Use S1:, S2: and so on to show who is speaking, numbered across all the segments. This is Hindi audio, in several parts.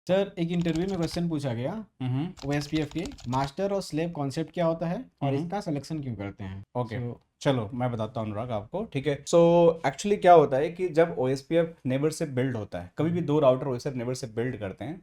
S1: सर एक इंटरव्यू में क्वेश्चन पूछा गया ओएसपीएफ के मास्टर और स्लेव कॉन्सेप्ट क्या होता है और इसका सिलेक्शन क्यों करते हैं।
S2: ओके चलो मैं बताता हूँ अनुराग आपको, ठीक है। सो एक्चुअली क्या होता है कि जब ओएसपीएफ नेबर से बिल्ड होता है, कभी भी दो राउटर ओएसपीएफ नेबर से बिल्ड करते हैं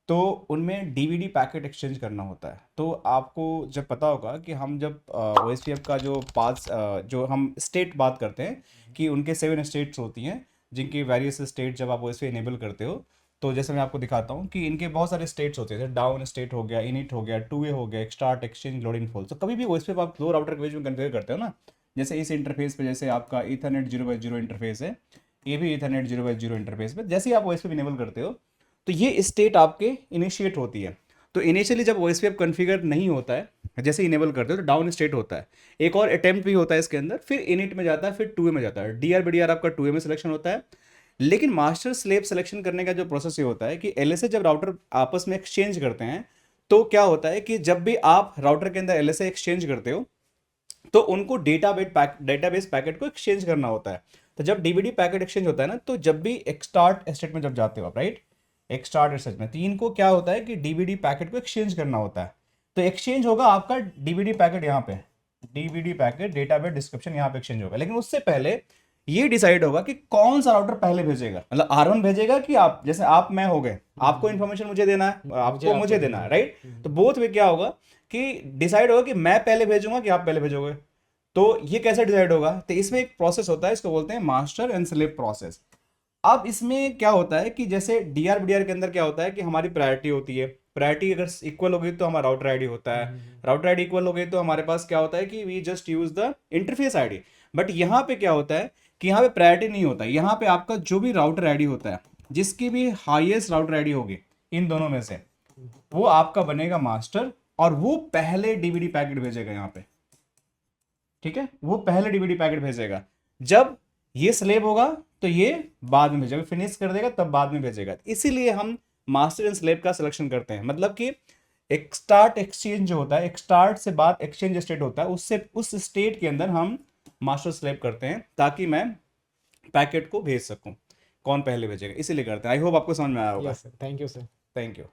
S2: तो उनमें डीवीडी पैकेट एक्सचेंज करना होता है। तो आपको जब पता होगा कि हम जब ओएसपीएफ का जो पास जो हम स्टेट बात करते हैं कि उनके 7 स्टेट्स होती हैं जिनकी वेरियस स्टेट जब आप ओएसपी इनेबल करते हो, तो जैसे मैं आपको दिखाता हूँ कि इनके बहुत सारे स्टेट्स होते हैं, जैसे डाउन स्टेट हो गया, इनिट हो गया, टू वे हो गया, start, exchange, load in fall. तो कभी भी ओएसपी आप दो राउटर के बीच में कन्फिगर करते हो ना, जैसे इस इंटरफेस पे जैसे आपका ईथरनेट 0x0 इंटरफेस है, ये भी ईथरनेट 0x0 इंटरफेस पे जैसे ही आप ओएसपी इनेबल करते हो तो ये स्टेट आपके इनिशिएट होती है। तो इनिशियली जब ओएसपी आप कन्फिगर नहीं होता है, जैसे इनेबल करते हो तो डाउन स्टेट होता है, एक और अटेम्प्ट भी होता है इसके अंदर, फिर इनिट में जाता है, फिर टू वे में जाता है, डीआर बीडीआर आपका टू वे में सिलेक्शन होता है। लेकिन मास्टर स्लेव सिलेक्शन करने का जो प्रोसेस ये होता है कि एलएसए जब राउटर आपस में एक्सचेंज करते हैं तो क्या होता है कि जब भी आप राउटर के अंदर एलएसए एक्सचेंज करते हो तो उनको डेटाबेस पैकेट को एक्सचेंज करना होता है। तो जब डीबीडी पैकेट एक्सचेंज होता है ना, तो जब भी एक्सटार्ट स्टेट में जब जाते हो आप, राइट, एक्सटार्ट स्टेट में, तो इनको क्या होता है कि डीबीडी पैकेट को एक्सचेंज करना होता है। तो एक्सचेंज होगा आपका डीबीडी पैकेट यहाँ पे, डीबीडी पैकेट डेटाबेस डिस्क्रिप्शन यहाँ पे एक्सचेंज होगा। लेकिन उससे पहले ये डिसाइड होगा कि कौन सा राउटर पहले भेजेगा, मतलब R1 भेजेगा कि आप, जैसे आप मैं हो गए, आपको इन्फॉर्मेशन मुझे देना है, आपको मुझे देना है, राइट। तो बोथ में क्या होगा कि डिसाइड होगा कि मैं पहले भेजूंगा कि आप पहले भेजोगे। तो ये कैसे डिसाइड होगा, तो इसमें एक प्रोसेस होता है, इसको बोलते हैं मास्टर एंड स्लेव प्रोसेस। अब इसमें क्या होता है कि जैसे डीआर बीडीआर के अंदर क्या होता है कि हमारी प्रायोरिटी होती है, प्रायोरिटी अगर इक्वल हो गई तो हमारा राउटर आईडी होता है, राउटर आईडी इक्वल हो गई तो हमारे पास क्या होता है कि we just use the interface ID. But यहाँ पे क्या होता है कि यहाँ पे प्रायोरिटी नहीं होता है, यहाँ पे आपका जो भी राउटर आईडी होता है, जिसकी भी हाईएस्ट राउटर आईडी होगी इन दोनों में से, वो आपका बनेगा मास्टर और वो पहले डीवीडी पैकेट भेजेगा यहाँ पे, ठीक है, वो पहले डीवीडी पैकेट भेजेगा। जब ये स्लेव होगा तो ये बाद में भेजेगा, फिनिश कर देगा तब बाद में भेजेगा। इसीलिए हम मास्टर एंड स्लेव का सिलेक्शन करते हैं, मतलब कि एक स्टार्ट एक्सचेंज जो होता है, एक स्टार्ट से बाद एक्सचेंज स्टेट होता है, उससे उस स्टेट के अंदर हम मास्टर स्लेव करते हैं ताकि मैं पैकेट को भेज सकूं, कौन पहले भेजेगा, इसीलिए करते हैं। आई होप आपको समझ में आया होगा।
S1: Yes sir, thank you sir.
S2: Thank you.